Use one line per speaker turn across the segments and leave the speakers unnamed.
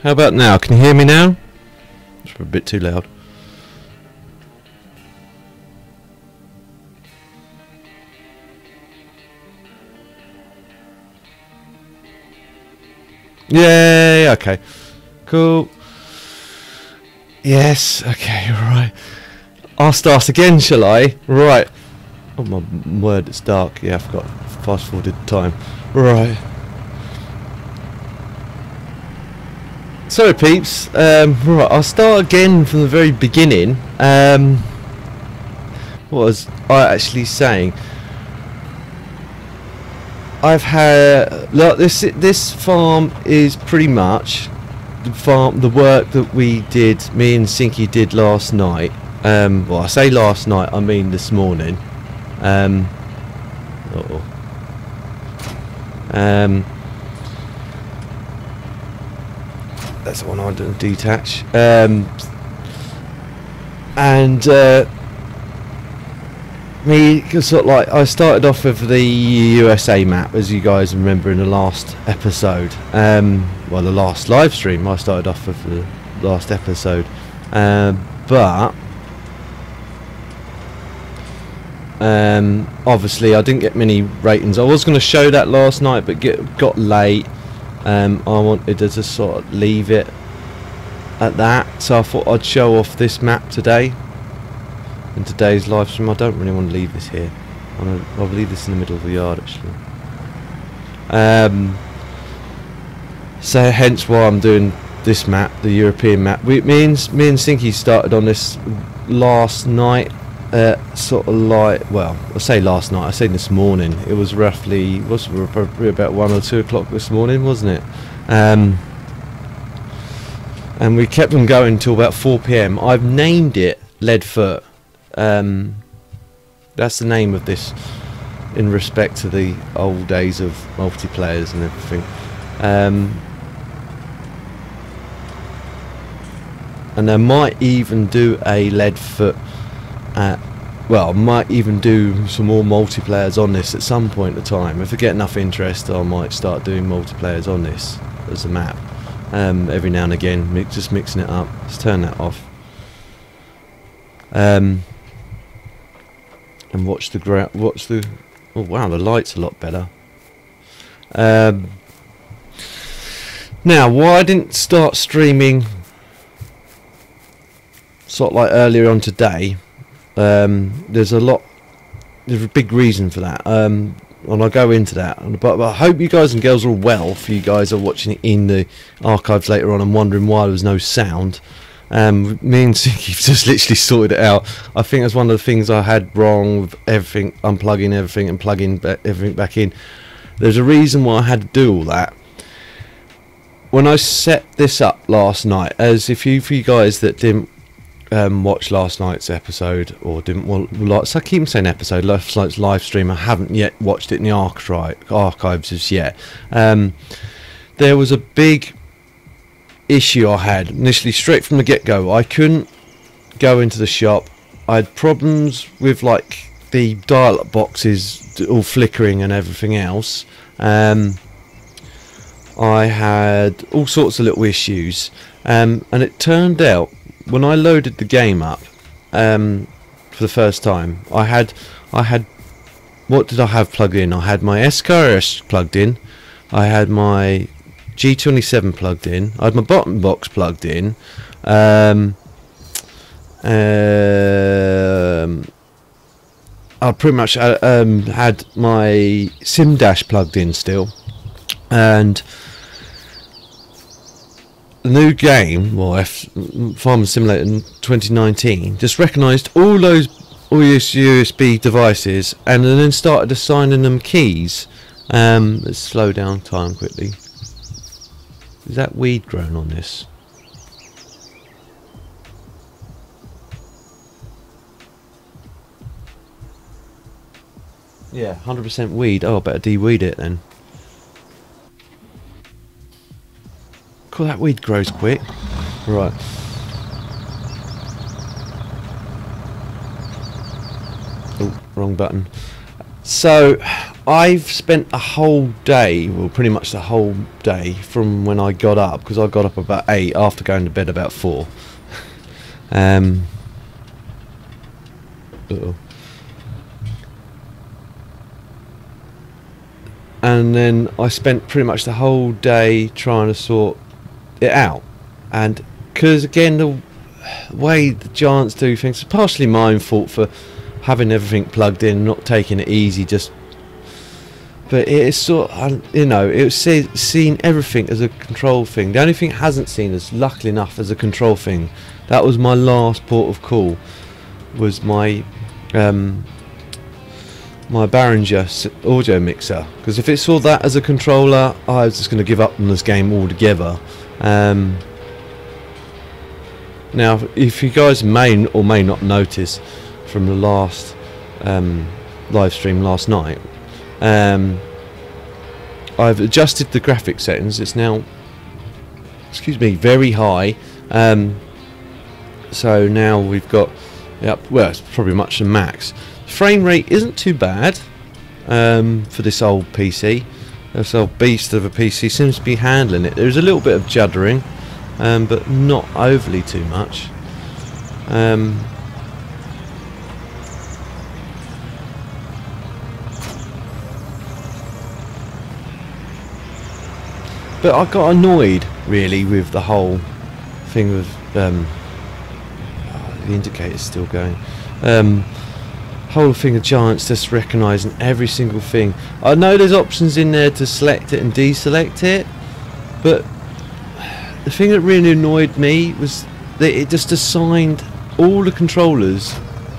How about now? Can you hear me now? It's a bit too loud. Yay, okay. Cool. Yes, okay, right. I'll start again, shall I? Right. Oh my word, it's dark. Yeah, I forgot. Fast forwarded time. Right. Sorry peeps, right, I'll start again from the very beginning. What was I actually saying? I've had, look, this farm is pretty much the work that we did, me and Sinky did last night. Well, I say last night, I mean this morning. That's the one I didn't detach. Me sort of like, I started off with the USA map, as you guys remember in the last episode. Well, the last live stream I started off with the last episode. But obviously I didn't get many ratings. I was going to show that last night, but got late. I wanted to just sort of leave it at that, so I thought I'd show off this map today in today's live stream. I don't really want to leave this here. I'll leave this in the middle of the yard actually. So hence why I'm doing this map, the European map. Me and Sinky started on this last night. Sort of like, well, I say last night, I say this morning. It was roughly, probably about 1 or 2 o'clock this morning, wasn't it? And we kept them going until about 4 PM. I've named it Leadfoot. That's the name of this in respect to the old days of multiplayers and everything. And I might even do a Leadfoot. Well, I might even do some more multiplayers on this at some point in time. If I get enough interest, I might start doing multiplayers on this as a map. Every now and again, just mixing it up. Let's turn that off. And watch the oh wow, the light's a lot better. Now, why I didn't start streaming sort of like earlier on today, there's a big reason for that, and I'll go into that, but I hope you guys and girls are all well. If you guys are watching it in the archives later on and wondering why there was no sound, me and Sinky just literally sorted it out. I think it's one of the things I had wrong with everything, unplugging everything and plugging everything back in. There's a reason why I had to do all that. When I set this up last night, as for you guys that didn't watch last night's episode, or didn't want, so I keep saying episode, last night's live stream, I haven't yet watched it in the archives as yet. There was a big issue I had initially straight from the get-go. I couldn't go into the shop. I had problems with like the dial-up boxes all flickering and everything else. I had all sorts of little issues, and it turned out when I loaded the game up for the first time, I had what did I have plugged in? I had my SKS plugged in, I had my G27 plugged in, I had my bottom box plugged in, I pretty much had my SIM dash plugged in still, and the new game, well, Farming Simulator in 2019, just recognised all those USB devices and then started assigning them keys. Let's slow down time quickly. Is that weed growing on this? Yeah, 100% weed. Oh, I better de-weed it then. Cool, that weed grows quick. Right. Oh, wrong button. So, I've spent a whole day, well, pretty much the whole day from when I got up, because I got up about 8 after going to bed about 4. Uh-oh. And then I spent pretty much the whole day trying to sort it out, and because again the way the giants do things is partially my fault for having everything plugged in, not taking it easy, just, but it is sort of, you know, it's seen everything as a control thing. The only thing it hasn't seen is, luckily enough, as a control thing. That was my last port of call, was my my Behringer audio mixer, because if it saw that as a controller, I was just going to give up on this game altogether. Now, if you guys may or may not notice from the last live stream last night, I've adjusted the graphic settings. It's now, excuse me, very high. So now we've got, yep, well, it's probably much the max. Frame rate isn't too bad for this old PC. This old beast of a PC seems to be handling it. There's a little bit of juddering, but not overly too much. But I got annoyed really with the whole thing with the indicator's still going. Whole thing of giants just recognising every single thing. I know there's options in there to select it and deselect it, but the thing that really annoyed me was that it just assigned all the controllers,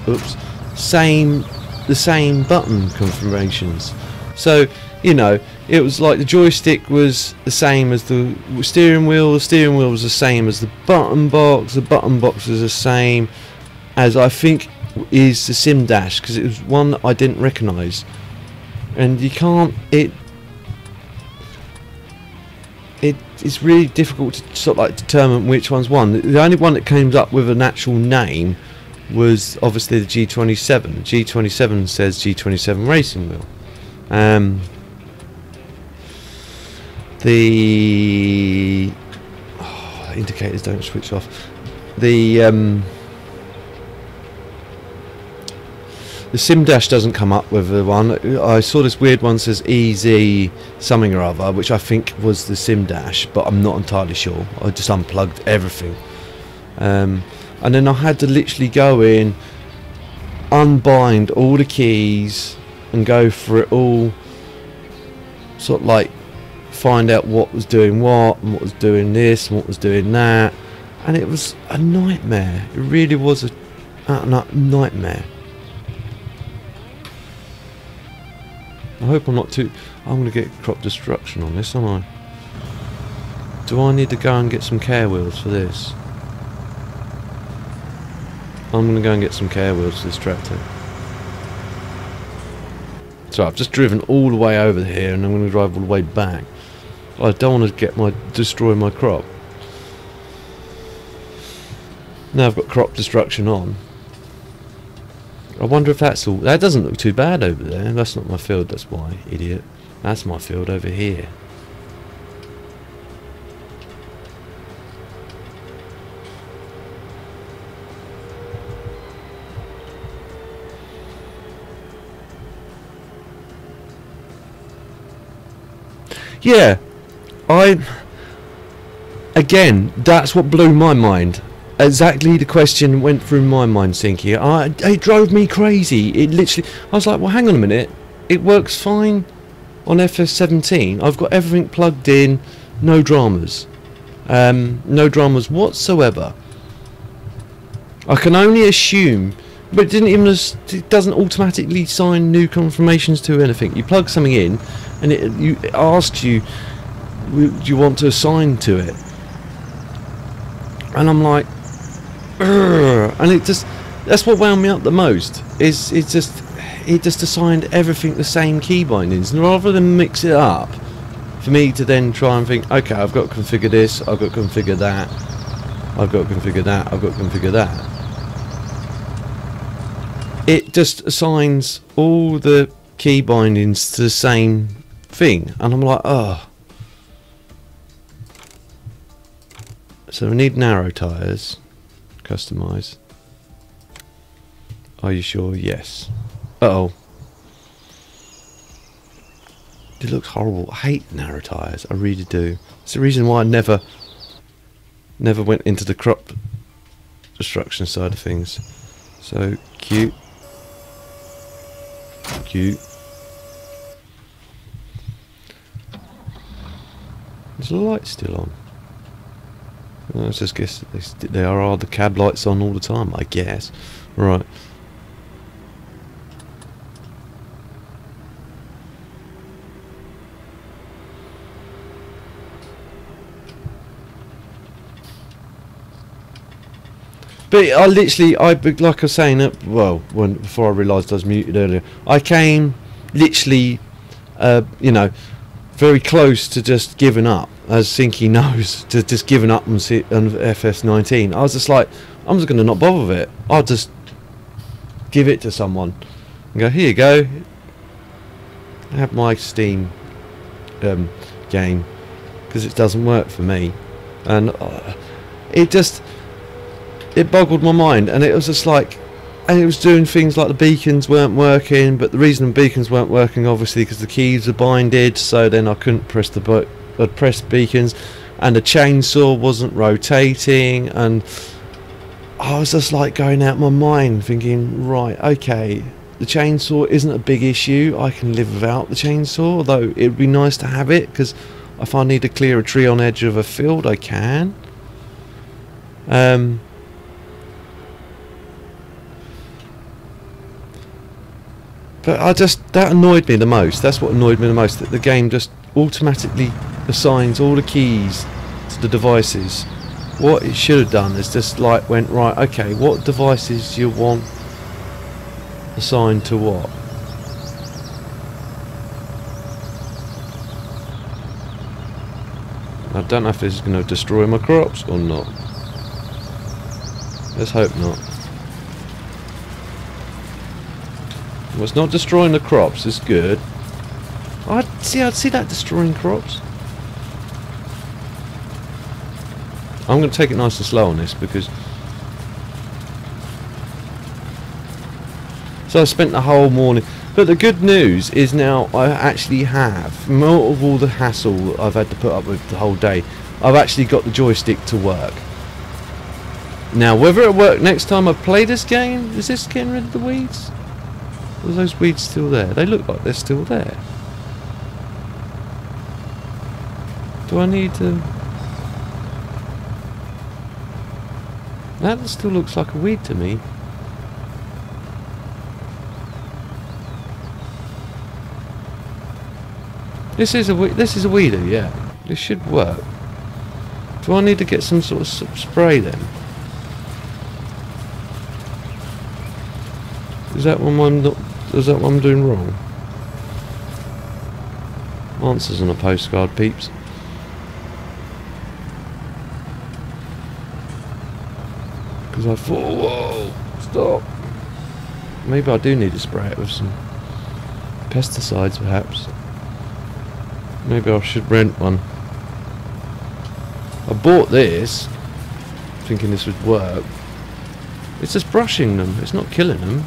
oops, the same button configurations. So, you know, it was like the joystick was the same as the steering wheel was the same as the button box was the same as, I think, is the sim dash, because it was one that I didn't recognise, and you can't, it's really difficult to sort of like determine which one's one. The only one that came up with an actual name was obviously the G27. G27 says G27 racing wheel. The indicators don't switch off. The sim dash doesn't come up with the one. I saw this weird one says EZ something or other, which I think was the sim dash, but I'm not entirely sure. I just unplugged everything, and then I had to literally go in, unbind all the keys, and go for it all. Sort of like find out what was doing what, and what was doing this, and what was doing that, and it was a nightmare. It really was a nightmare. I hope I'm not too... I'm going to get crop destruction on this, aren't I? Do I need to go and get some care wheels for this? I'm going to go and get some care wheels for this tractor. So I've just driven all the way over here, and I'm going to drive all the way back. I don't want to destroy my crop. Now I've got crop destruction on. I wonder if that's all. That doesn't look too bad over there. That's not my field, that's why, idiot. That's my field over here. Yeah, again, that's what blew my mind. Exactly the question went through my mind, thinking, it drove me crazy. It literally, I was like, well, hang on a minute, it works fine on FS17. I've got everything plugged in, no dramas. No dramas whatsoever. I can only assume, but it doesn't automatically sign new confirmations to anything. You plug something in, and it asks you, do you want to assign to it? And I'm like, "Urgh," and that's what wound me up the most. It just assigned everything the same key bindings, and rather than mix it up, for me to then try and think, okay, I've got to configure this, I've got to configure that, I've got to configure that, I've got to configure that. It just assigns all the key bindings to the same thing, and I'm like, oh. So we need narrow tyres, customise. Are you sure? Yes. Uh-oh. It looks horrible. I hate narrow tyres. I really do. It's the reason why I never went into the crop destruction side of things. So cute. Cute. Is the light still on? I just guess they are the cab lights on all the time, I guess. Right. But I literally, like I was saying, before I realised I was muted earlier, I came literally, very close to just giving up, as Sinky knows, to just giving up on FS19. I was just like, I'm just going to not bother with it. I'll just give it to someone and go, here you go, have my Steam game, because it doesn't work for me. And it boggled my mind, and it was just like, and it was doing things like the beacons weren't working, but the reason the beacons weren't working, obviously, because the keys are binded, so then I couldn't press I'd press beacons, and the chainsaw wasn't rotating, and I was just like going out my mind, thinking, right, okay, the chainsaw isn't a big issue, I can live without the chainsaw, although it'd be nice to have it, because if I need to clear a tree on edge of a field, I can. But that annoyed me the most. That's what annoyed me the most, that the game just automatically assigns all the keys to the devices. What it should have done is just like went, right, okay, what devices do you want assigned to what? I don't know if this is going to destroy my crops or not. Let's hope not. Well, it's not destroying the crops, it's good. I'd see that destroying crops. I'm going to take it nice and slow on this, because so I spent the whole morning. But the good news is now I actually have, more of all the hassle that I've had to put up with the whole day, I've actually got the joystick to work. Now whether it work next time I play this game, is this getting rid of the weeds? Or are those weeds still there? They look like they're still there. Do I need to... That still looks like a weed to me. This is a weeder, yeah. This should work. Do I need to get some sort of spray then? Is that what I'm doing wrong? Answers on a postcard, peeps. Because I thought, whoa, stop. Maybe I do need to spray it with some pesticides, perhaps. Maybe I should rent one. I bought this thinking this would work. It's just brushing them, it's not killing them.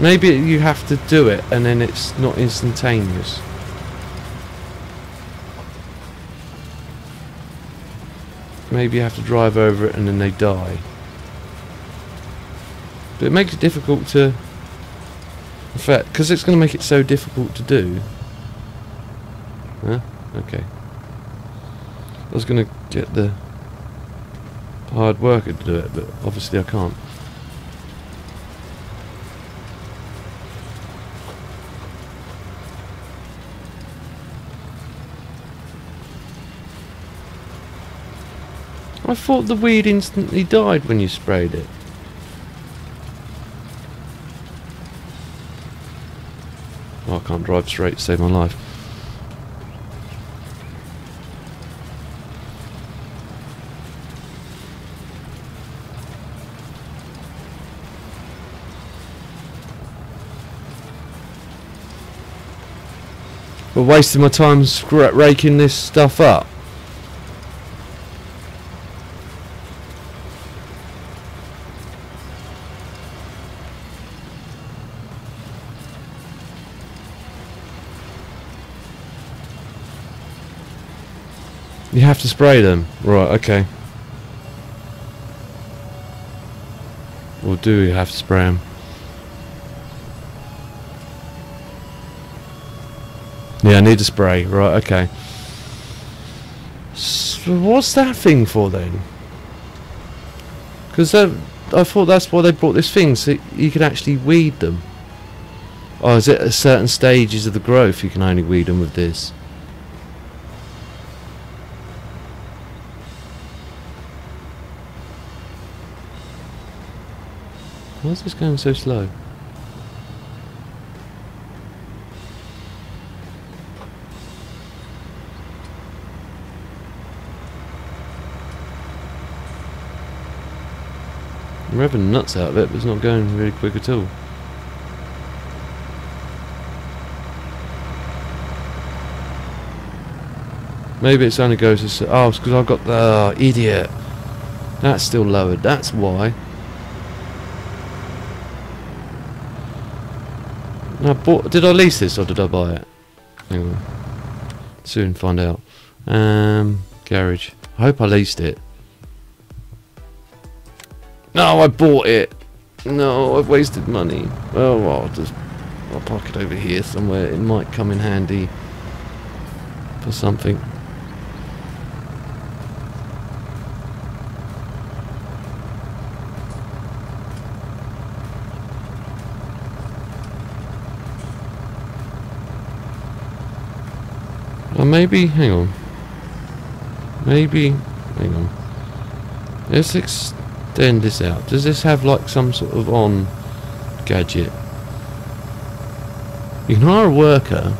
Maybe you have to do it and then it's not instantaneous. Maybe you have to drive over it and then they die. But it makes it difficult to... In fact, because it's going to make it so difficult to do. Huh? Okay. I was going to get the hired worker to do it, but obviously I can't. I thought the weed instantly died when you sprayed it. Oh, I can't drive straight to save my life. We're wasting my time raking this stuff up. You have to spray them. Right, okay. Or do you have to spray them? Yeah, I need to spray. Right, okay. So what's that thing for then? Because I thought that's why they brought this thing, so you could actually weed them. Oh, is it at certain stages of the growth you can only weed them with this? Why is this going so slow? I'm revving nuts out of it, but it's not going really quick at all. Maybe it's only goes to... Oh, it's because I've got the... Oh, idiot. That's still lowered, that's why. I bought, did I lease this or did I buy it? Hang on. Soon find out. Garage. I hope I leased it. No, I bought it. No, I've wasted money. Oh, well, I'll park it over here somewhere. It might come in handy for something. Or maybe, hang on. Maybe, hang on. Let's extend this out. Does this have like some sort of on gadget? You can hire a worker.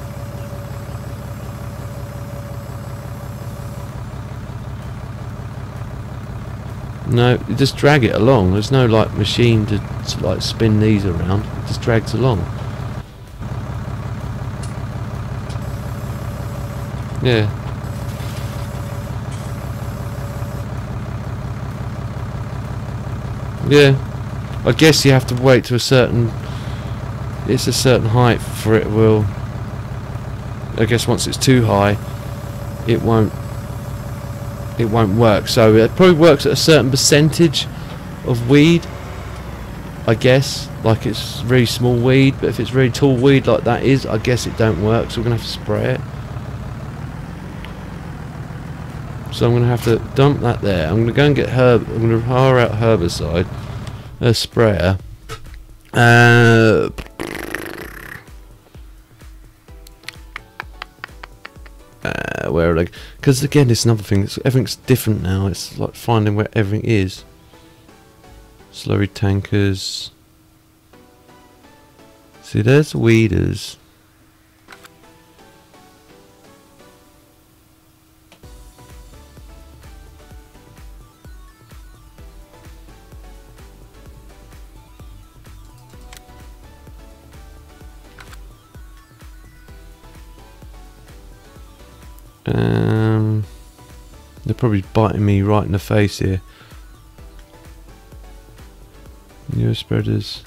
No, you just drag it along. There's no like machine to like spin these around. It just drags along. Yeah. Yeah. I guess you have to wait to a certain... It's a certain height for it will... I guess once it's too high, it won't work. So it probably works at a certain percentage of weed, I guess. Like it's really small weed, but if it's really tall weed like that is, I guess it don't work, so we're going to have to spray it. So I'm going to have to dump that there. I'm going to go and get I'm going to hire out herbicide, a sprayer. Where are they? Because again, it's another thing. Everything's different now. It's like finding where everything is. Slurry tankers. See, there's weeders. They're probably biting me right in the face here. Neospreaders.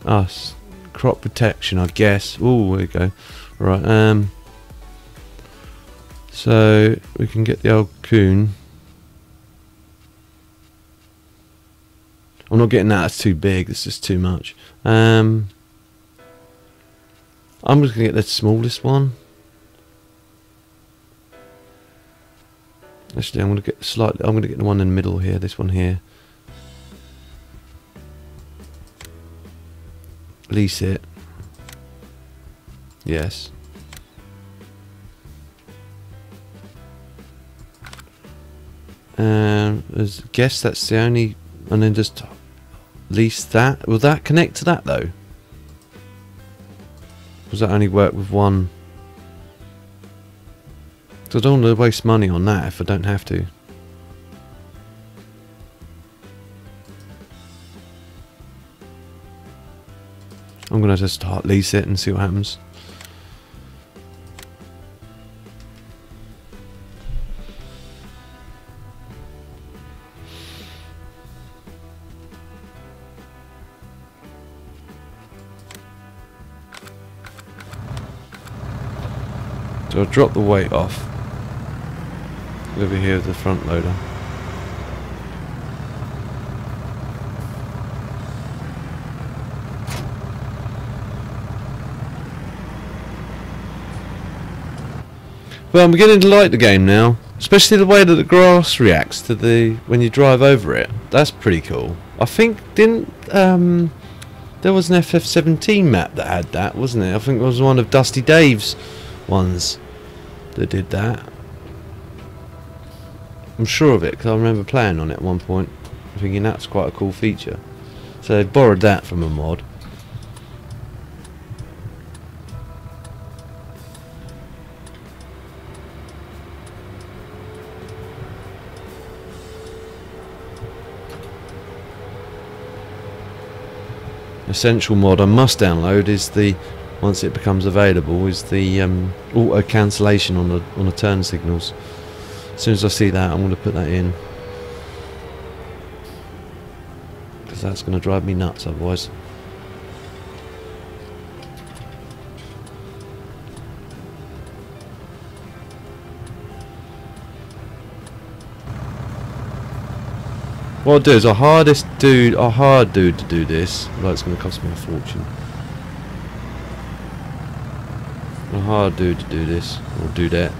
Us. Crop protection, I guess. Oh, there we go. Right, so we can get the old coon. I'm not getting that, it's too big, it's just too much. I'm just gonna get the smallest one. Actually, I'm going to get the one in the middle here. This one here. Lease it. Yes. I guess that's the only, and then just lease that. Will that connect to that though? Does that only work with one? So I don't want to waste money on that if I don't have to. I'm going to just start lease it and see what happens. So I'll drop the weight off over here with the front loader. Well, I'm beginning to like the game now, especially the way that the grass reacts to when you drive over it. That's pretty cool. I think there was an FF17 map that had that, wasn't it? I think it was one of Dusty Dave's ones that did that. I'm sure of it because I remember playing on it at one point, thinking that's quite a cool feature. So they borrowed that from a mod. Essential mod I must download is the, once it becomes available, is the auto cancellation on the turn signals. As soon as I see that, I'm going to put that in, because that's going to drive me nuts otherwise. What I'll do is I'll hire a dude to do this, although it's going to cost me a fortune. I'll hire a dude to do this, or do that,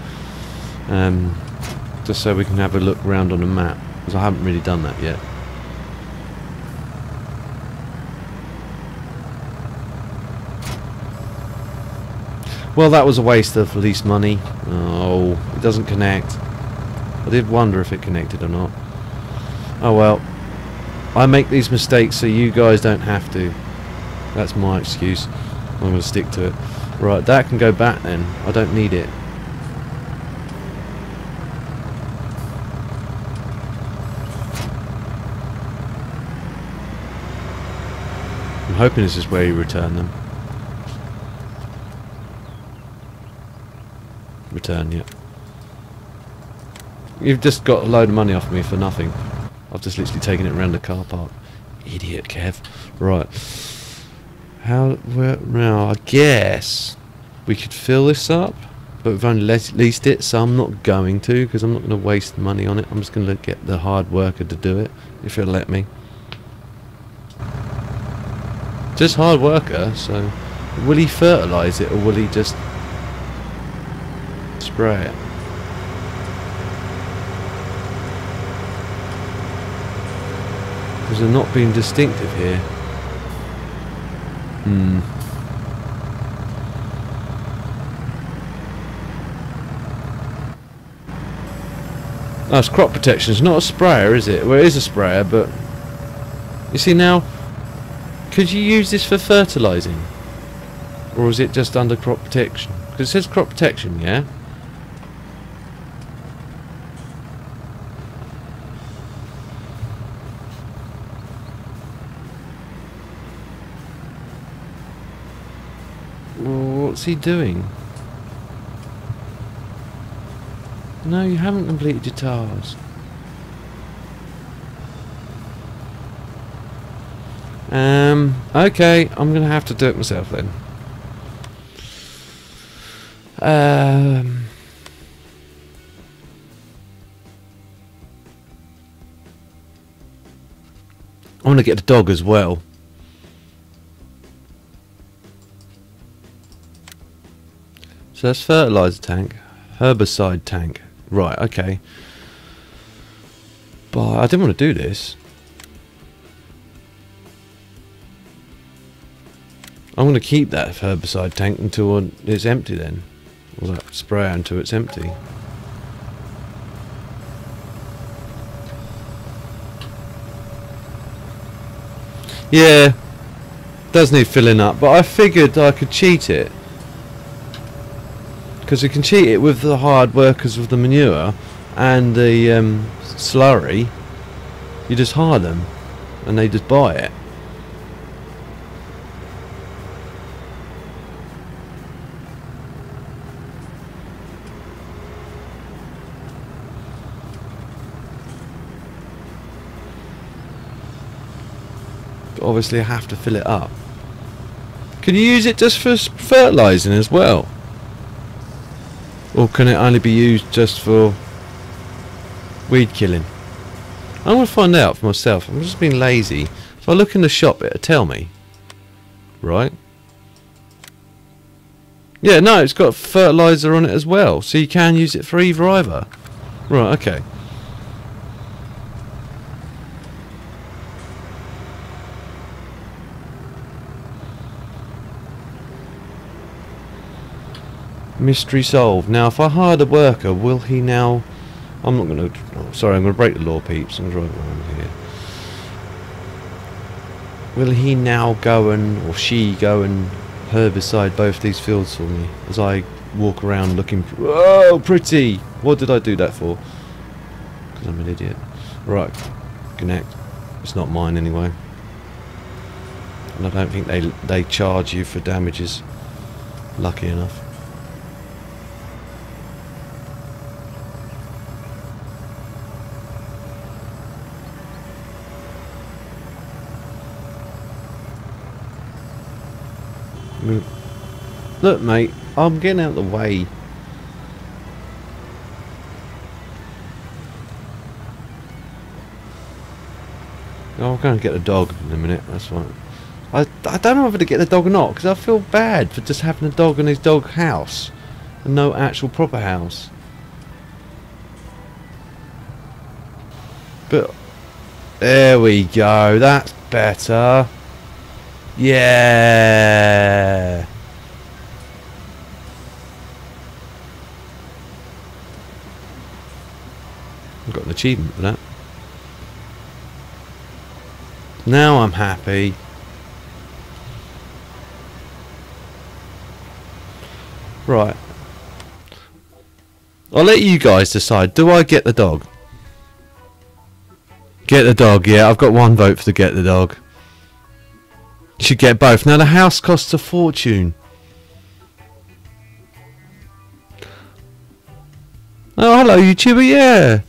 just so we can have a look around on the map, because I haven't really done that yet. Well, that was a waste of lease money. Oh, it doesn't connect. I did wonder if it connected or not. Oh well, I make these mistakes so you guys don't have to. That's my excuse. I'm going to stick to it. Right, that can go back then. I don't need it. I'm hoping this is where you return them. Return, yeah. You've just got a load of money off me for nothing. I've just literally taken it around the car park. Idiot, Kev. Right. Now, I guess we could fill this up, but we've only leased it, so I'm not going to, because I'm not going to waste money on it. I'm just going to get the hard worker to do it, if it'll let me. Just hard worker, so will he fertilise it, or will he just spray it? Because they're not being distinctive here. Oh, it's crop protection. It's not a sprayer, is it? Well, it is a sprayer, but you see now, could you use this for fertilising? Or is it just under crop protection? Because it says crop protection, yeah? What's he doing? No, you haven't completed your task. Okay, I'm gonna have to do it myself then. I want to get the dog as well. So that's fertilizer tank, herbicide tank. Right, okay. But I didn't want to do this. I'm going to keep that herbicide tank until it's empty then. Or that sprayer until it's empty. Yeah, does need filling up, but I figured I could cheat it. Because you can cheat it with the hard workers with the manure and the slurry. You just hire them and they just buy it. But obviously I have to fill it up. Can you use it just for fertilising as well? Or can it only be used just for weed killing? I'm going to find out for myself. I'm just being lazy. If I look in the shop, it'll tell me. Right? Yeah, no, it's got fertiliser on it as well. So you can use it for either. Right, okay. Mystery solved. Now, if I hired a worker, will he now... I'm not going to... Oh, sorry, I'm going to break the law, peeps. I'm driving around here. Will he now go and... or she go and herbicide both these fields for me as I walk around looking... Oh, pretty! What did I do that for? Because I'm an idiot. Right. Connect. It's not mine anyway. And I don't think they charge you for damages. Lucky enough. Look, mate, I'm getting out of the way. Oh, I'm going to get the dog in a minute, that's fine. I don't know whether to get the dog or not, because I feel bad for just having a dog in his dog house and no actual proper house. But there we go, that's better. Yeah. I got an achievement for that. Now I'm happy. Right. I'll let you guys decide. Do I get the dog? Get the dog, yeah. I've got one vote for the get the dog. You should get both. Now the house costs a fortune. Oh, hello YouTuber, yeah.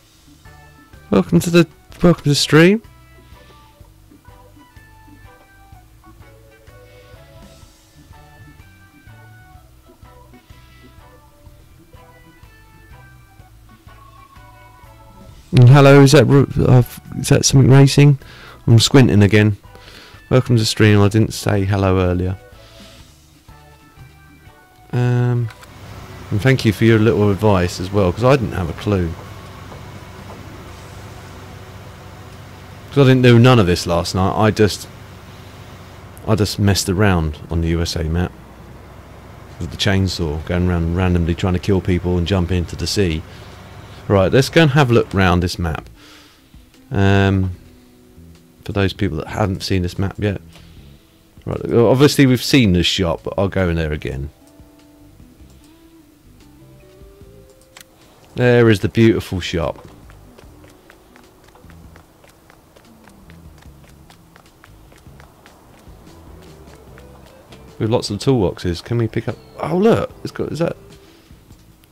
Welcome to the stream. And hello, is that something racing? I'm squinting again. Welcome to the stream. I didn't say hello earlier. And thank you for your little advice as well, because I didn't have a clue. Because I didn't do none of this last night. I just messed around on the USA map with the chainsaw, going around randomly trying to kill people and jump into the sea. Right, let's go and have a look round this map. For those people that haven't seen this map yet. Right, obviously we've seen this shop, but I'll go in there again. There is the beautiful shop. With lots of toolboxes. Can we pick up... Oh look, it's got... Is that...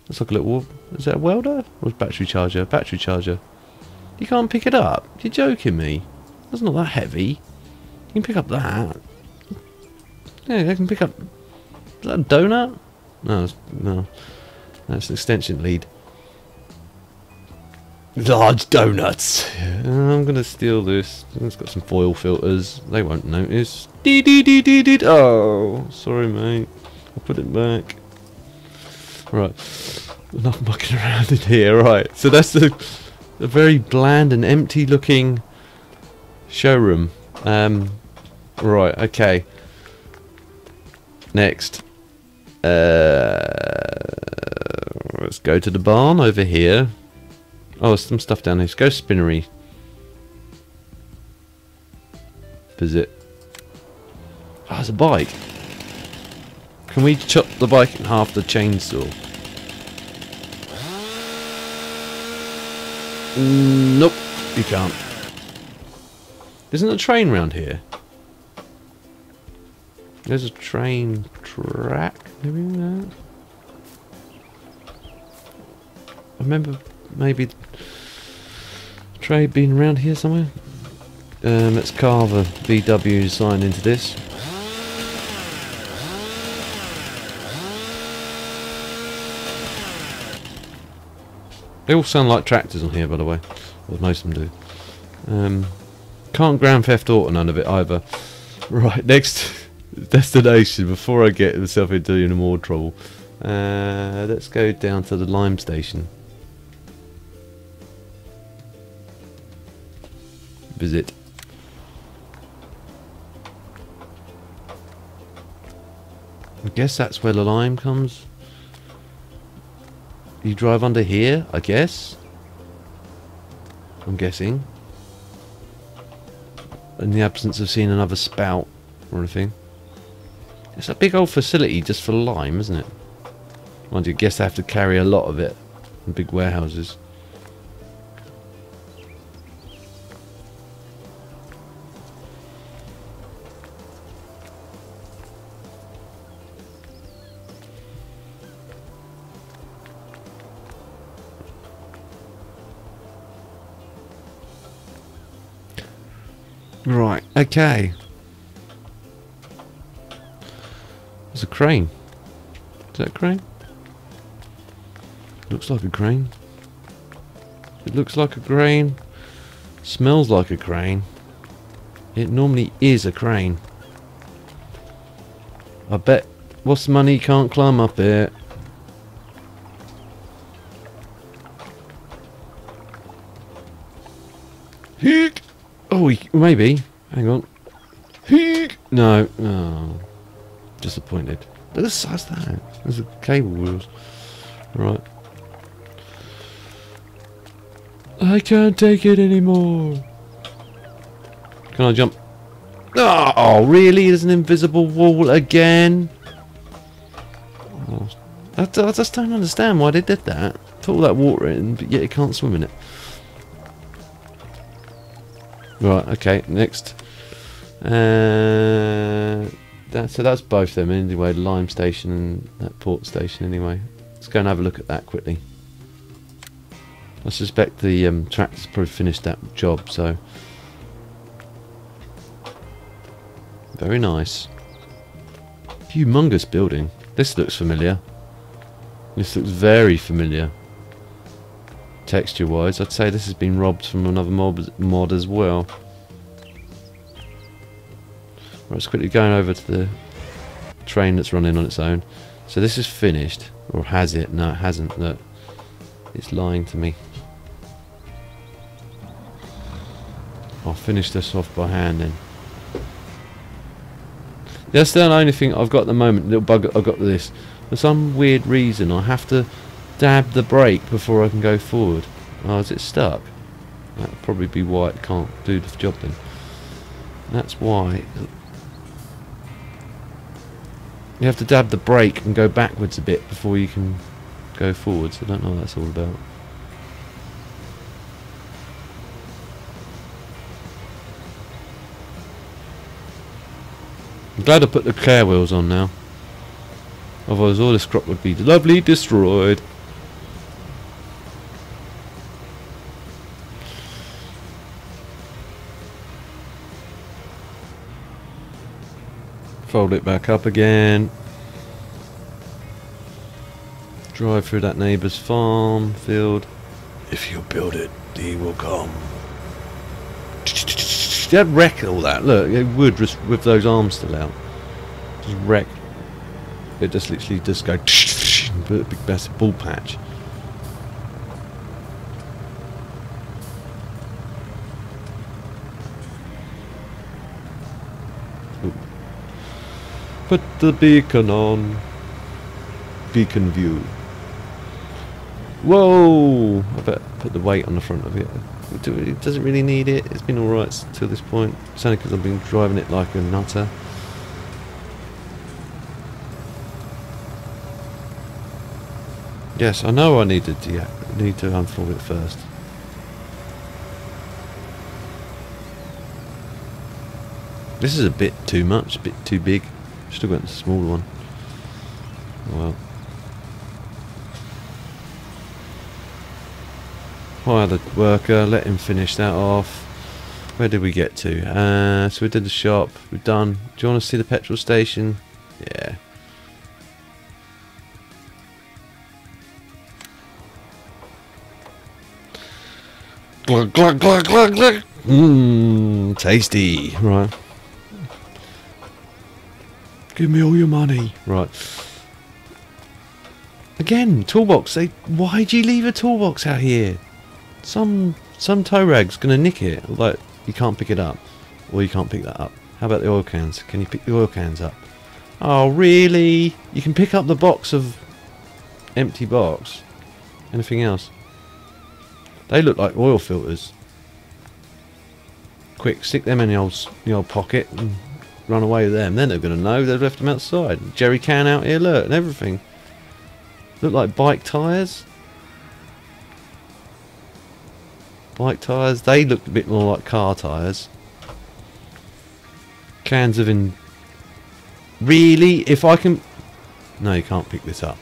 Looks like a little... Is that a welder? Or battery charger? Battery charger. You can't pick it up? You're joking me. That's not that heavy. You can pick up that. Yeah, I can pick up... Is that a donut? No, no. That's an extension lead. Large donuts. I'm going to steal this. It's got some foil filters. They won't notice. Oh, sorry mate. I'll put it back. Right. Enough mucking around in here. Right. So that's the a very bland and empty looking showroom. Right, okay. Next. Let's go to the barn over here. Oh, there's some stuff down here. Let's go spinnery. Visit. Oh, it's a bike. Can we chop the bike in half the chainsaw? Nope, you can't. Isn't a train round here? There's a train track, maybe that. I remember maybe train being around here somewhere. Let's carve a VW sign into this. They all sound like tractors on here, by the way. Well, most of them do. Can't Grand Theft Auto none of it either. Right, next destination before I get myself into any more trouble. Let's go down to the lime station. Visit. I guess that's where the lime comes. You drive under here, I guess. I'm guessing. In the absence of seeing another spout or anything. It's a big old facility just for lime, isn't it? Mind you, I guess they have to carry a lot of it in big warehouses. Right, okay. There's a crane. Is that a crane? Looks like a crane. It looks like a crane. Smells like a crane. It normally is a crane. I bet what's the money can't climb up it. Heek! Oh, maybe. Hang on. Heek! No. Oh. Disappointed. Look at the size of that. There's a cable wheels. Right. I can't take it anymore. Can I jump? Oh, really? There's an invisible wall again? Oh, I just don't understand why they did that. Put all that water in, but yet you can't swim in it. Right, okay, next. So that's both them anyway, the lime station and that port station anyway. Let's go and have a look at that quickly. I suspect the tractor's probably finished that job, so. Very nice. Humongous building. This looks familiar. This looks very familiar. Texture wise, I'd say this has been robbed from another mod as well. Right, let's quickly going over to the train that's running on its own. So this is finished, or has it? No, it hasn't. Look, it's lying to me. I'll finish this off by hand then. That's the only thing I've got at the moment. Little bug I've got this. For some weird reason, I have to dab the brake before I can go forward. Oh, is it stuck? That'll probably be why it can't do the job then. That's why. You have to dab the brake and go backwards a bit before you can go forwards. I don't know what that's all about. I'm glad I put the care wheels on now. Otherwise all this crop would be lovely destroyed. Fold it back up again. Drive through that neighbour's farm field. If you build it, he will come. They'd wreck all that. Look, it would just with those arms still out. Just wreck. It just literally just go put a big massive ball patch. Ooh. Put the beacon on. Beacon view. Whoa! I better put the weight on the front of it. It doesn't really need it. It's been alright till this point. It's only because I've been driving it like a nutter. Yes, I know I need to unfold it first. This is a bit too much, a bit too big. Should have went the smaller one. Oh well. Hire the worker, let him finish that off. Where did we get to? So we did the shop, we're done. Do you want to see the petrol station? Yeah. Glug glug glug glug glug. Mmm, tasty. Right. Give me all your money. Right. Again, toolbox. Why do you leave a toolbox out here? Some tow rag's gonna nick it. Like, you can't pick it up, or you can't pick that up. How about the oil cans? Can you pick the oil cans up? Oh really? You can pick up the box of empty box. Anything else? They look like oil filters. Quick, stick them in the old pocket and run away with them. Then they're gonna know they've left them outside. Jerry can out here, look, and everything. Look like bike tyres. Bike tyres, they look a bit more like car tyres. Cans of Really? If I can... No, you can't pick this up.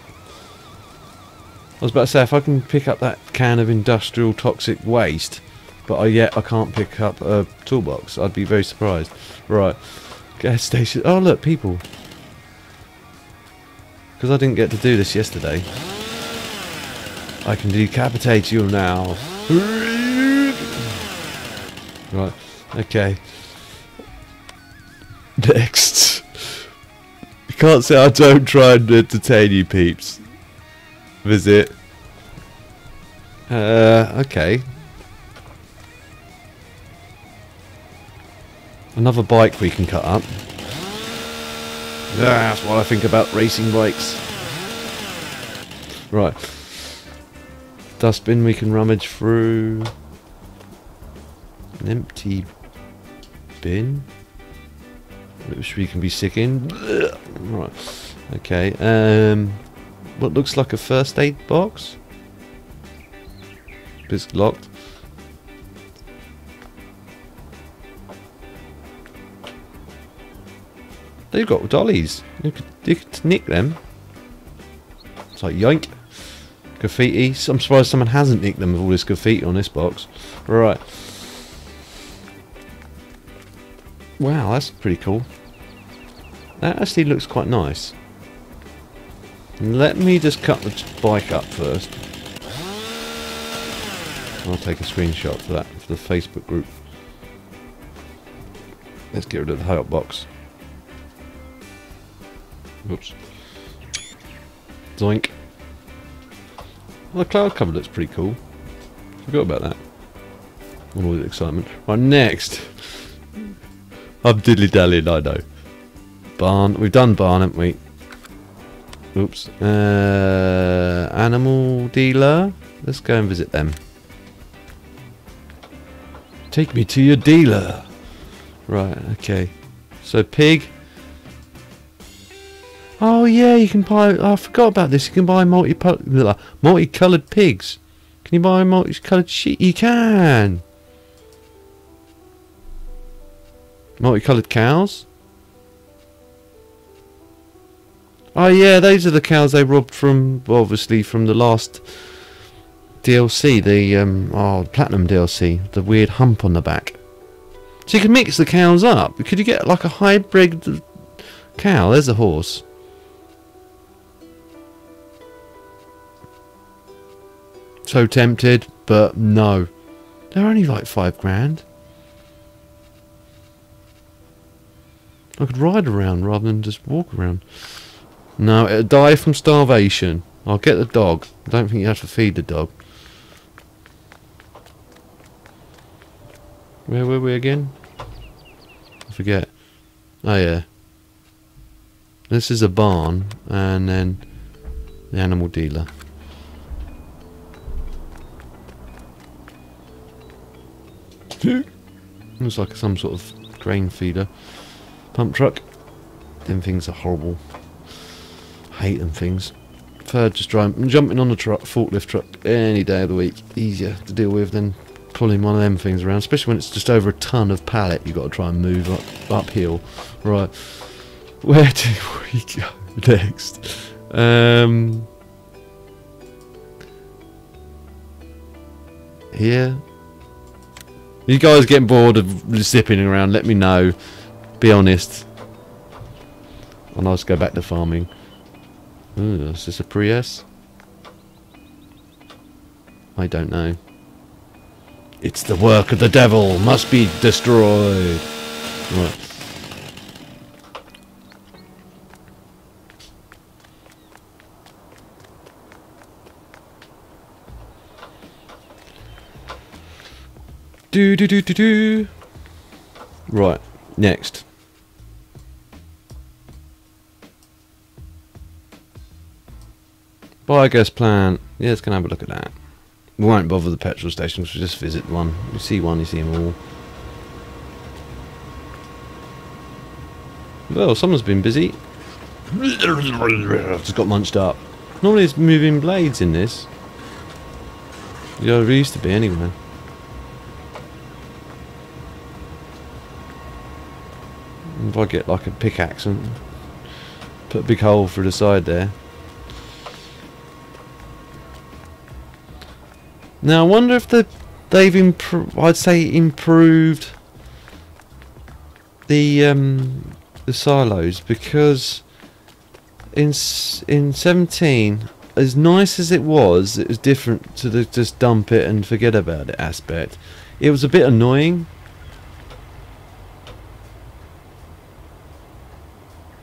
I was about to say, if I can pick up that can of industrial toxic waste, but yet I can't pick up a toolbox, I'd be very surprised. Right. Gas station. Oh look, people. Because I didn't get to do this yesterday, I can decapitate you now. Right, okay. Next. You can't say I don't try and entertain you peeps. Visit. Okay. Another bike we can cut up. That's what I think about racing bikes. Right. Dustbin we can rummage through. An empty bin, which we can be sick in. Right. Okay. What looks like a first aid box. It's locked. They've got dollies. You could nick them. It's like yoink. Graffiti. I'm surprised someone hasn't nicked them with all this graffiti on this box. Right. Wow, that's pretty cool. That actually looks quite nice. Let me just cut the bike up first. I'll take a screenshot for that for the Facebook group. Let's get rid of the hot box. Oops. Zoink. Well, the cloud cover looks pretty cool. Forgot about that. All the excitement. Right, next. I'm dilly-dallying, I know. Barn. We've done barn, haven't we? Oops. Animal dealer. Let's go and visit them. Take me to your dealer. Right, okay. So, pig. Oh, yeah, you can buy... Oh, I forgot about this. You can buy multicoloured pigs. Can you buy multicoloured sheep? You can. Multicoloured cows. Oh yeah, those are the cows they robbed from, obviously, from the last DLC, the Platinum DLC, the weird hump on the back. So you can mix the cows up. Could you get like a hybrid cow? There's a horse. So tempted, but no. They're only like £5 grand. I could ride around rather than just walk around. No, it'll die from starvation. I'll get the dog. I don't think you have to feed the dog. Where were we again? I forget. Oh yeah. This is a barn, and then the animal dealer. Looks like some sort of grain feeder. Pump truck. Them things are horrible. Hate them things. Prefer just jumping on the truck, forklift truck, any day of the week. Easier to deal with than pulling one of them things around, especially when it's just over a ton of pallet you've got to try and move uphill. Right, where do we go next? Here. You guys getting bored of zipping around, let me know. Be honest. And I'll just go back to farming. Ooh, is this a Prius? I don't know. It's the work of the devil, must be destroyed. Right. Do. Right, next. Biogas plant. Yeah, let's go and have a look at that. We won't bother the petrol stations, we'll just visit one. You see one, you see them all. Well, someone's been busy. Just got munched up. Normally it's moving blades in this. Yeah, it used to be anyway. If I get like a pickaxe and put a big hole through the side there. Now I wonder if they've improved the silos, because in 17, as nice as it was different to the just dump it and forget about it aspect. It was a bit annoying.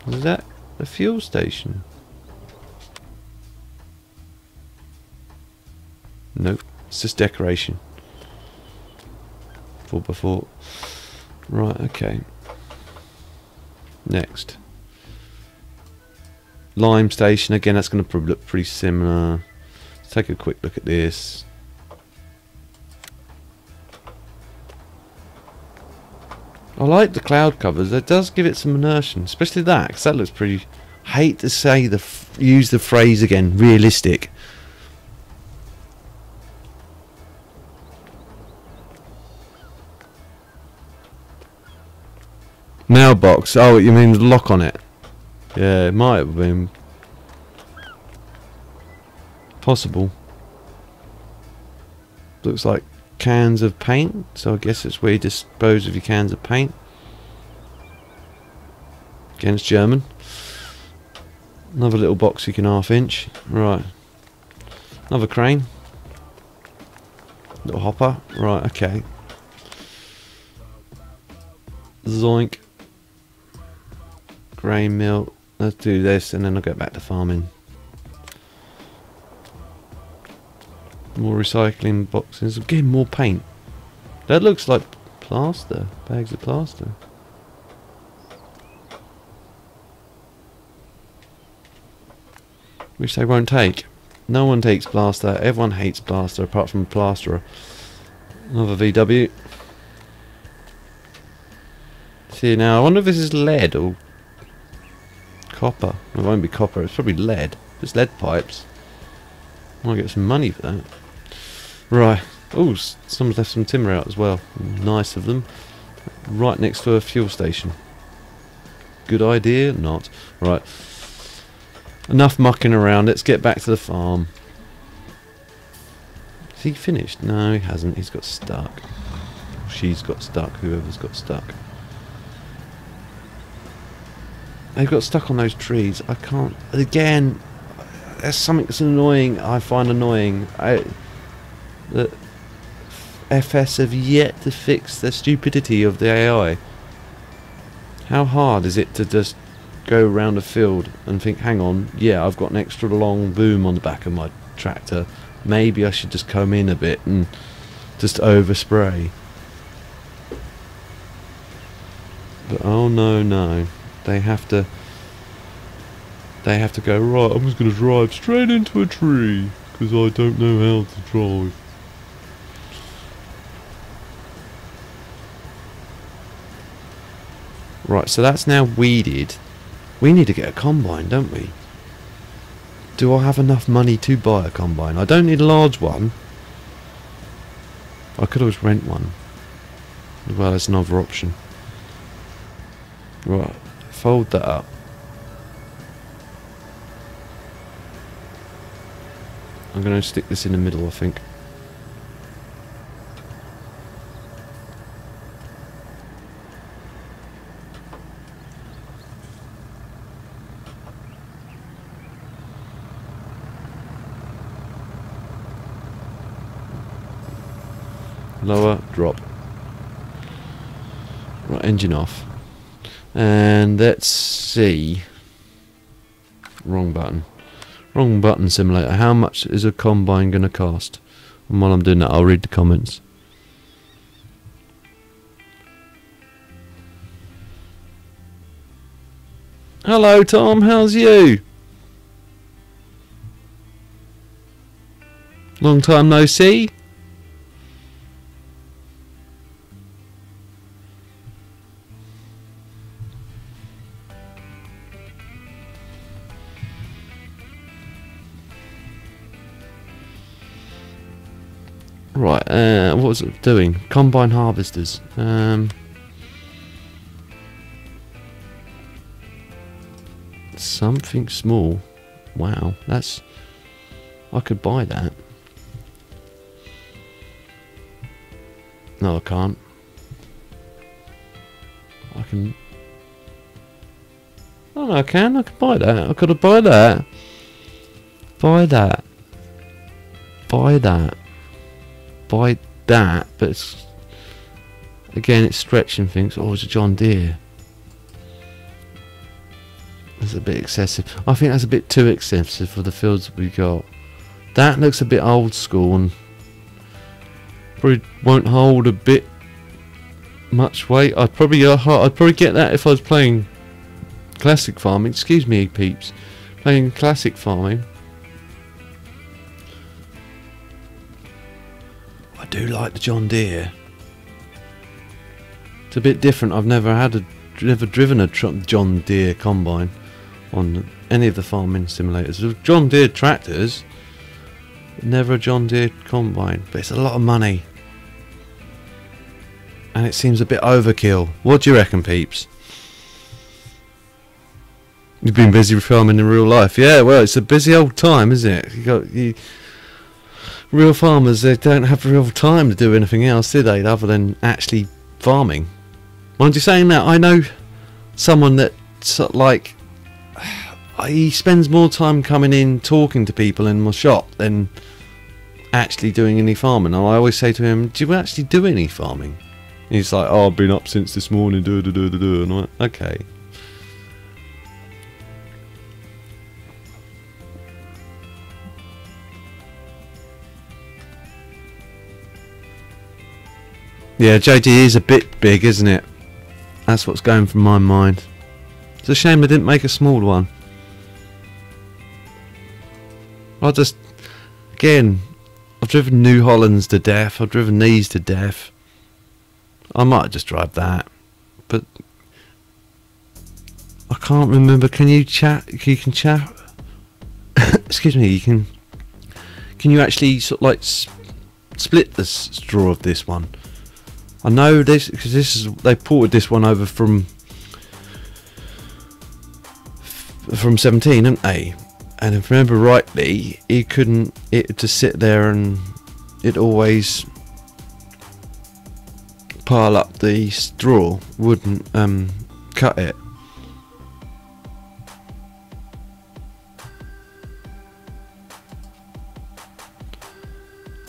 Is that a fuel station? Nope, it's just decoration. 4x4. Right, okay. Next. Lime station, again that's going to probably look pretty similar. Let's take a quick look at this. I like the cloud covers. It does give it some inertia, especially that, because that looks pretty. I hate to say use the phrase again, realistic. Mailbox. Oh, you mean the lock on it? Yeah, it might have been possible. Looks like cans of paint, so I guess it's where you dispose of your cans of paint. Again, it's German. Another little box you can half-inch. Right. Another crane. Little hopper. Right, okay. Zoink. Grain mill. Let's do this and then I'll get back to farming. More recycling boxes. I'm getting more paint. That looks like plaster. Bags of plaster. Which they won't take. No one takes plaster. Everyone hates plaster apart from plasterer. Another VW. See now, I wonder if this is lead or copper. It won't be copper, it's probably lead. It's lead pipes. I'll get some money for that. Right. Oh, someone's left some timber out as well. Nice of them. Right next to a fuel station. Good idea? Not. Right. Enough mucking around. Let's get back to the farm. Is he finished? No, he hasn't. He's got stuck. She's got stuck. Whoever's got stuck. They've got stuck on those trees. I can't. Again, there's something that's annoying. I find annoying. That FS have yet to fix the stupidity of the AI. How hard is it to just go around a field and think, hang on, yeah, I've got an extra long boom on the back of my tractor. Maybe I should just come in a bit and just overspray. But oh no, no, they have to go, right, I'm just going to drive straight into a tree because I don't know how to drive. Right, so that's now weeded. We need to get a combine, don't we? Do I have enough money to buy a combine? I don't need a large one. I could always rent one. Well, that's another option. Right, fold that up. I'm going to stick this in the middle, I think. Lower, drop. Right, engine off. And let's see. Wrong button. Wrong button, simulator. How much is a combine going to cost? And while I'm doing that, I'll read the comments. Hello, Tom. How's you? Long time no see. Right, what was it doing? Combine harvesters. Something small. Wow, that's... I could buy that. No, I can't. I can... Oh, no, I can. I can buy that. I could buy that. Buy that. Buy that. Buy that, but it's, again, it's stretching things. Oh, it's a John Deere. That's a bit excessive. I think that's a bit too excessive for the fields that we got. That looks a bit old school and probably won't hold a bit much weight. I'd probably get that if I was playing classic farming. Excuse me, peeps. Playing classic farming. I do like the John Deere. It's a bit different. I've never driven a John Deere combine on any of the farming simulators. With John Deere tractors, never a John Deere combine. But it's a lot of money, and it seems a bit overkill. What do you reckon, peeps? You've been busy farming in real life. Yeah, well, it's a busy old time, isn't it? Real farmers, they don't have real time to do anything else, do they, other than actually farming. Mind you saying that, I know someone that, like, he spends more time coming in talking to people in my shop than actually doing any farming. And I always say to him, do you actually do any farming? And he's like, oh, I've been up since this morning, and I'm like, okay. Yeah, JD is a bit big, isn't it? That's what's going through my mind. It's a shame they didn't make a small one. Again, I've driven New Hollands to death. I've driven these to death. I might just drive that, but I can't remember. Can you chat? You can chat. Excuse me. Can you actually sort of like split the straw of this one? I know this because they ported this one over from 17, didn't they? And if I remember rightly, it just sit there and it always pile up the straw, wouldn't cut it.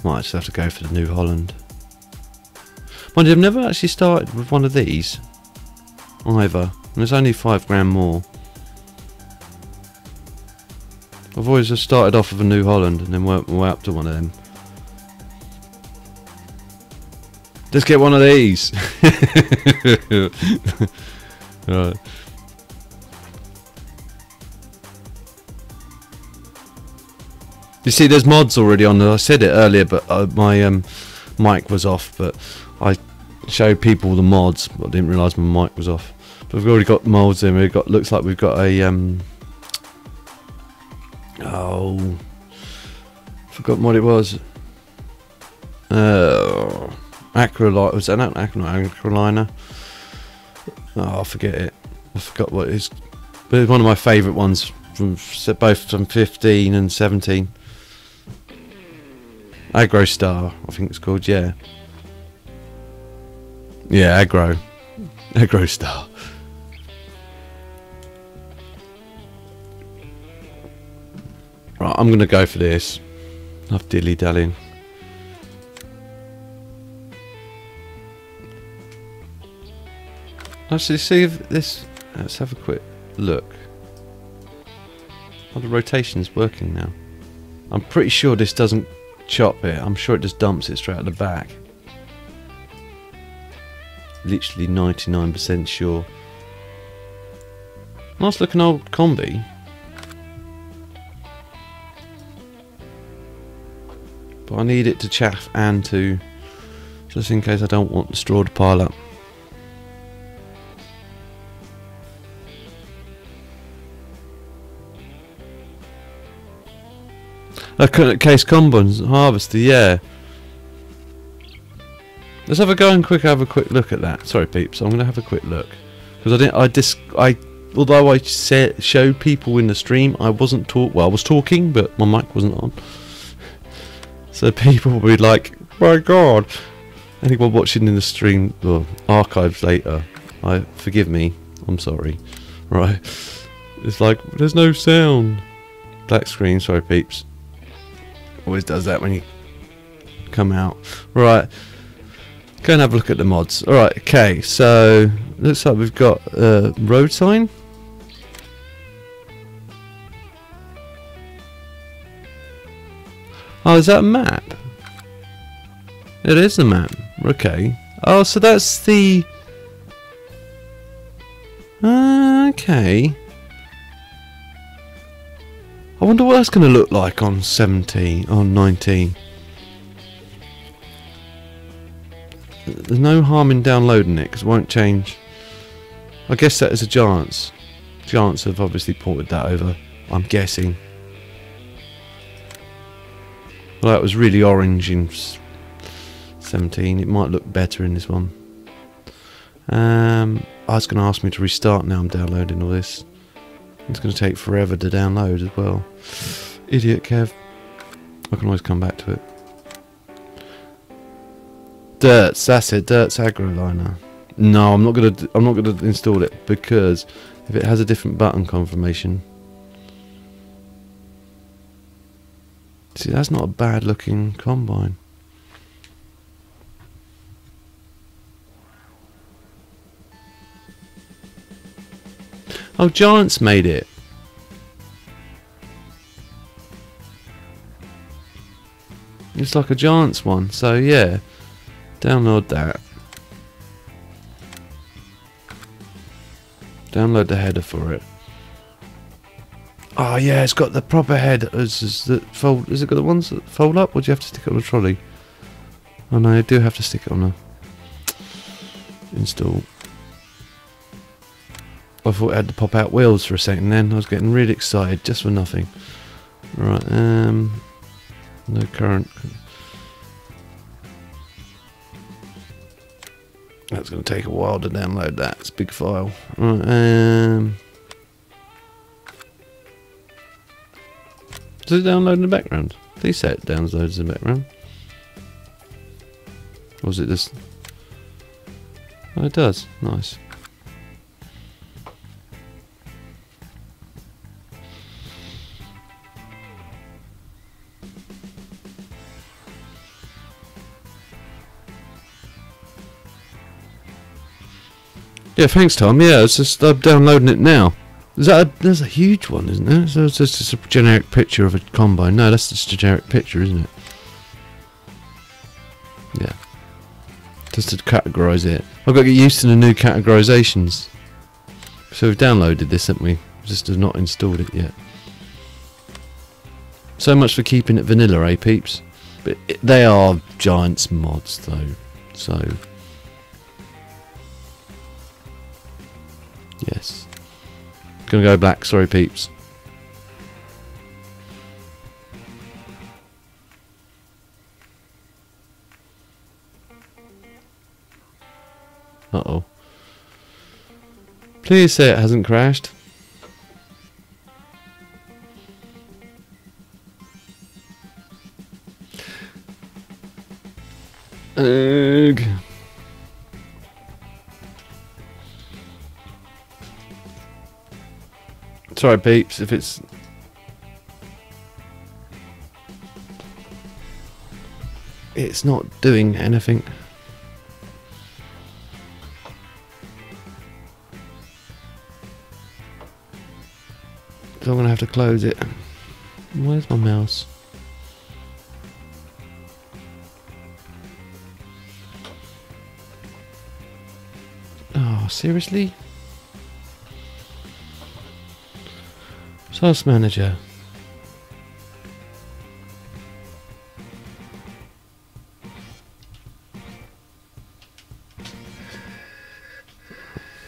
Might just have to go for the New Holland. Mind you, I've never actually started with one of these either, and it's only £5 more. I've always just started off with a New Holland and then worked my way up to one of them. Let's get one of these. Right. You see, there's mods already on there. I said it earlier, but my mic was off. But I showed people the mods, but I didn't realise my mic was off. But we've already got mods in. We've got, looks like we've got a oh, forgotten what it was. Acroliner, was that not Acroliner? Oh, I forget it. I forgot what it is. But it's one of my favourite ones from both from 15 and 17. Aggro Star, I think it's called. Yeah. Yeah, Aggro Star. Right, I'm gonna go for this. Enough dilly dallying. Actually, see if this. Let's have a quick look. Oh, the rotation's working now. I'm pretty sure this doesn't chop it. I'm sure it just dumps it straight at the back. Literally 99% sure. Nice looking old combi. But I need it to chaff and to, just in case I don't want the straw to pile up. A case combines harvester, yeah. Let's have a go and have a quick look at that. Sorry, peeps, I'm gonna have a quick look because although I showed people in the stream, I wasn't well, I was talking, but my mic wasn't on. So people will be like, "My God!" Anyone watching in the stream or archives later, forgive me. I'm sorry. Right? It's like there's no sound. Black screen. Sorry, peeps. Always does that when you come out. Right, go and have a look at the mods. Alright, okay, so looks like we've got road sign. Oh, is that a map? It is a map. Okay. Oh, so that's the... okay. I wonder what that's going to look like on 17, on 19. There's no harm in downloading it because it won't change. I guess that is a Giants. Giants have obviously ported that over, I'm guessing. Well, that was really orange in 17. It might look better in this one. It's going to ask me to restart now I'm downloading all this. It's going to take forever to download as well. Idiot Kev. I can always come back to it. Dirts, that's it. Dirts Acroliner. No, I'm not gonna install it because if it has a different button confirmation. See, that's not a bad looking combine. Oh, Giants made it. It's like a Giants one, so yeah. Download that. Download the header for it. Oh yeah, it's got the proper head. Has it got the ones that fold up, or do you have to stick it on a trolley? Oh no, I do have to stick it on a install. I thought it had the pop out wheels for a second then. I was getting really excited just for nothing. Right, no current. That's going to take a while to download that. It's a big file. Right, does it download in the background? Please say it downloads in the background. Or was it just... Oh, it does. Nice. Yeah, thanks, Tom. Yeah, it's just I'm downloading it now. There's a huge one, isn't there? So it's just a generic picture of a combine. No, that's just a generic picture, isn't it? Yeah. Just to categorise it. I've got to get used to the new categorisations. So we've downloaded this, haven't we? Just have not installed it yet. So much for keeping it vanilla, eh, peeps? But they are Giants mods, though. So yes, gonna go black. Sorry, peeps. Uh-oh. Please say it hasn't crashed. Ugh. Sorry, peeps, if it's not doing anything. So I'm gonna have to close it. Where's my mouse? Oh, seriously? Source manager.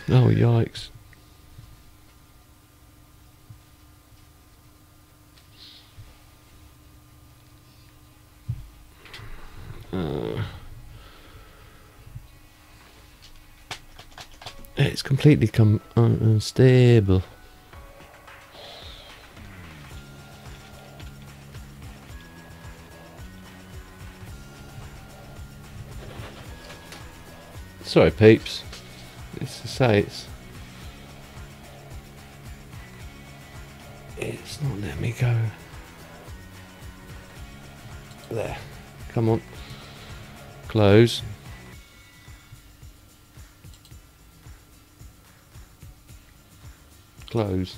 Oh, yikes. It's completely unstable. Sorry, peeps. It's to say it's not letting me go. There. Come on. Close. Close.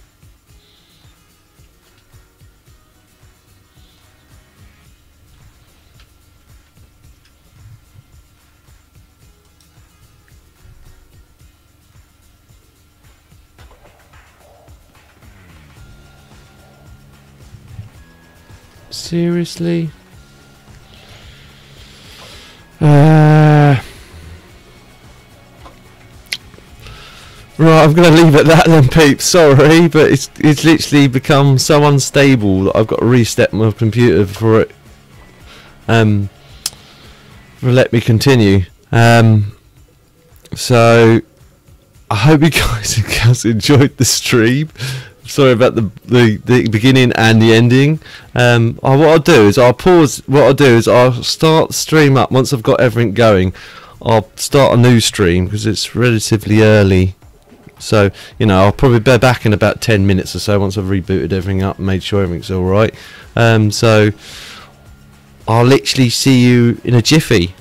Seriously? Right, I'm going to leave it at that then, peeps. Sorry, but it's literally become so unstable that I've got to reset my computer before it let me continue. So I hope you guys and girls enjoyed the stream. Sorry about the beginning and the ending. What I'll do is I'll pause. What I'll do is I'll start the stream up once I've got everything going. I'll start a new stream because it's relatively early. So, you know, I'll probably be back in about 10 minutes or so once I've rebooted everything up and made sure everything's alright. So, I'll literally see you in a jiffy.